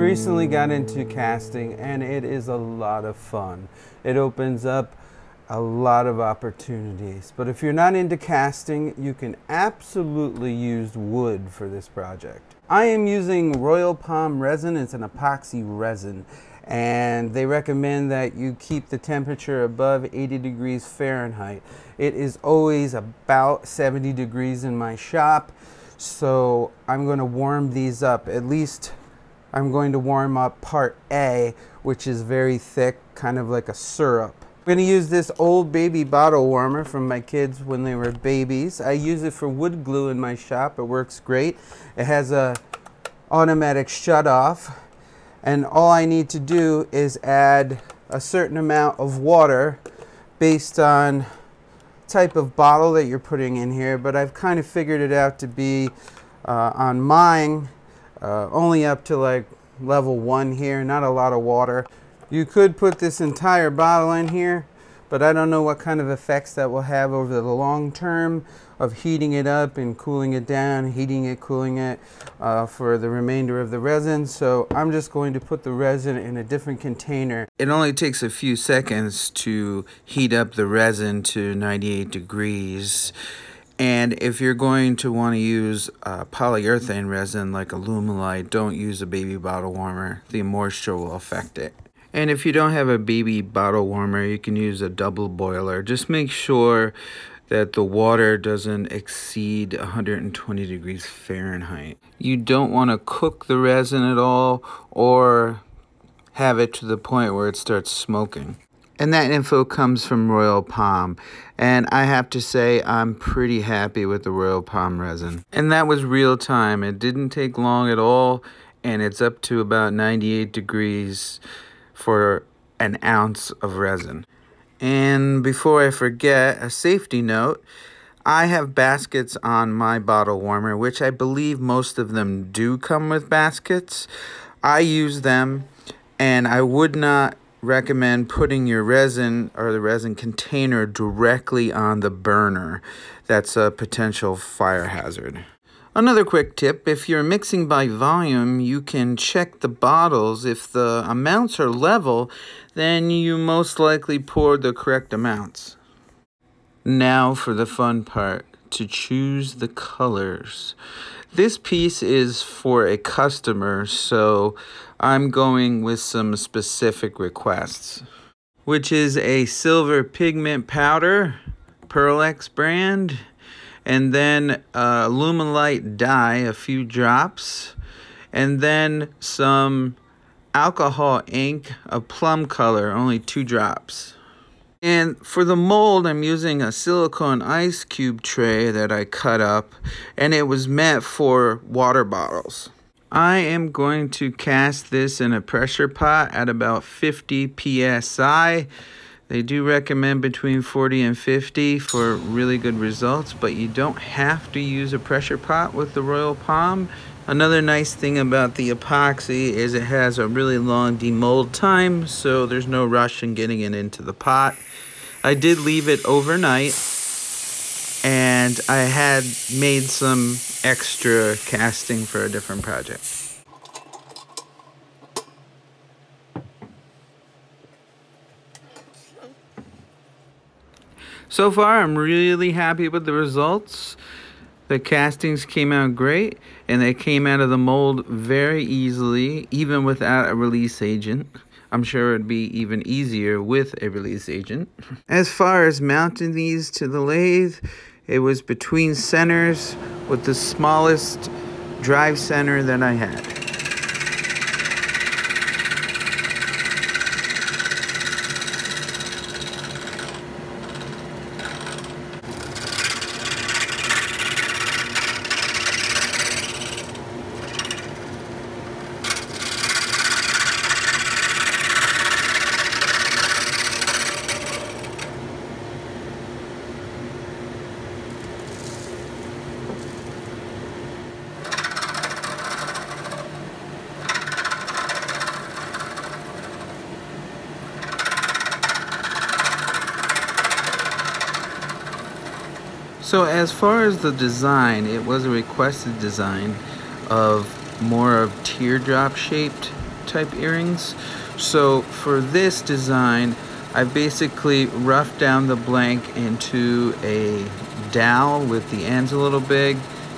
recently got into casting and it is a lot of fun. It opens up a lot of opportunities. But if you're not into casting, you can absolutely use wood for this project. I am using Royal Palm resin. It's an epoxy resin, and they recommend that you keep the temperature above 80 degrees Fahrenheit. It is always about 70 degrees in my shop, so I'm going to warm these up. At least I'm going to warm up part A, which is very thick, kind of like a syrup. I'm going to use this old baby bottle warmer from my kids when they were babies. I use it for wood glue in my shop. It works great. It has a automatic shut off, and all I need to do is add a certain amount of water based on type of bottle that you're putting in here, but I've kind of figured it out to be on mine only up to like level 1 here, not a lot of water. You could put this entire bottle in here, but I don't know what kind of effects that will have over the long term of heating it up and cooling it down, heating it, cooling it for the remainder of the resin. So I'm just going to put the resin in a different container. It only takes a few seconds to heat up the resin to 98 degrees. And if you're going to want to use polyurethane resin like Alumilite, don't use a baby bottle warmer. The moisture will affect it. And if you don't have a baby bottle warmer, you can use a double boiler. Just make sure that the water doesn't exceed 120 degrees Fahrenheit. You don't want to cook the resin at all or have it to the point where it starts smoking. And that info comes from Royal Palm. And I have to say, I'm pretty happy with the Royal Palm resin. And that was real time. It didn't take long at all. And it's up to about 98 degrees for an ounce of resin. And before I forget, a safety note, I have baskets on my bottle warmer, which I believe most of them do come with baskets. I use them, and I would not recommend putting your resin or the resin container directly on the burner. That's a potential fire hazard. Another quick tip, if you're mixing by volume, you can check the bottles. If the amounts are level, then you most likely poured the correct amounts. Now for the fun part, to choose the colors. This piece is for a customer, so I'm going with some specific requests, which is a silver pigment powder, Pearl-X brand, and then Alumilite dye, a few drops, and then some alcohol ink, a plum color, only 2 drops. And for the mold, I'm using a silicone ice cube tray that I cut up, and it was meant for water bottles. I am going to cast this in a pressure pot at about 50 psi. They do recommend between 40 and 50 for really good results, but you don't have to use a pressure pot with the Royal Palm. Another nice thing about the epoxy is it has a really long demold time, so there's no rush in getting it into the pot. I did leave it overnight, and I had made some extra casting for a different project. So far, I'm really happy with the results. The castings came out great, and they came out of the mold very easily, even without a release agent. I'm sure it'd be even easier with a release agent. As far as mounting these to the lathe, it was between centers with the smallest drive center that I had. So as far as the design, it was a requested design of more of teardrop shaped type earrings. So for this design, I basically roughed down the blank into a dowel with the ends a little big,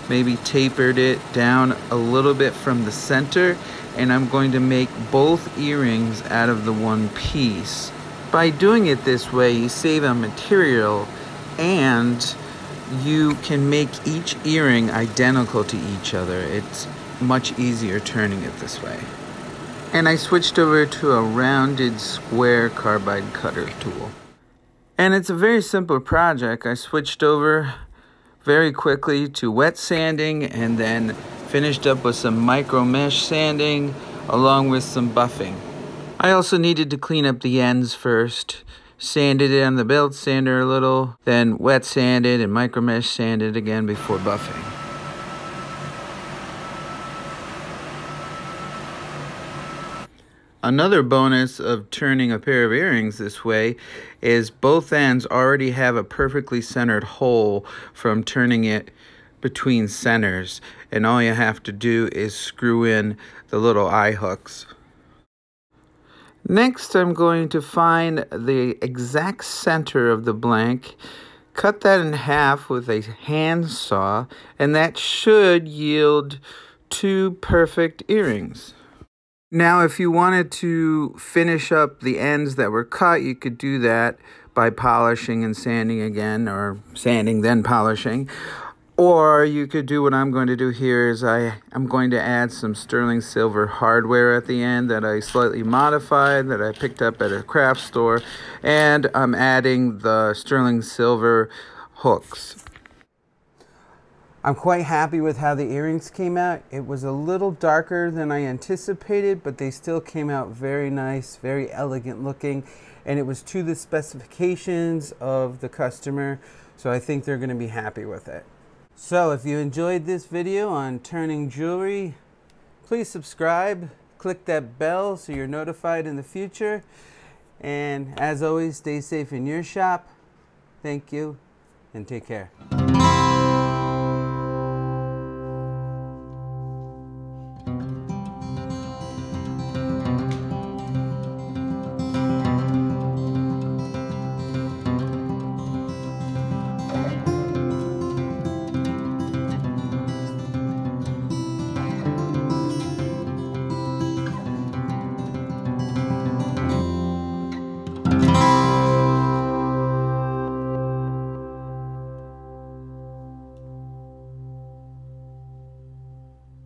maybe tapered it down a little bit from the center, and I'm going to make both earrings out of the one piece. By doing it this way, you save on material and you can make each earring identical to each other. It's much easier turning it this way. And I switched over to a rounded square carbide cutter tool. And it's a very simple project. I switched over very quickly to wet sanding and then finished up with some micro mesh sanding along with some buffing. I also needed to clean up the ends first. Sanded it on the belt sander a little, then wet sanded and micro mesh sanded again before buffing. Another bonus of turning a pair of earrings this way is both ends already have a perfectly centered hole from turning it between centers, and all you have to do is screw in the little eye hooks. Next, I'm going to find the exact center of the blank, cut that in half with a hand saw, and that should yield 2 perfect earrings. Now, if you wanted to finish up the ends that were cut, you could do that by polishing and sanding again, or sanding then polishing. Or you could do what I'm going to do here is I'm going to add some sterling silver hardware at the end that I slightly modified, that I picked up at a craft store, and I'm adding the sterling silver hooks. I'm quite happy with how the earrings came out. It was a little darker than I anticipated, but they still came out very nice, very elegant looking, and it was to the specifications of the customer, so I think they're going to be happy with it. So if you enjoyed this video on turning jewelry, please subscribe, click that bell so you're notified in the future, and as always, stay safe in your shop. Thank you, and take care.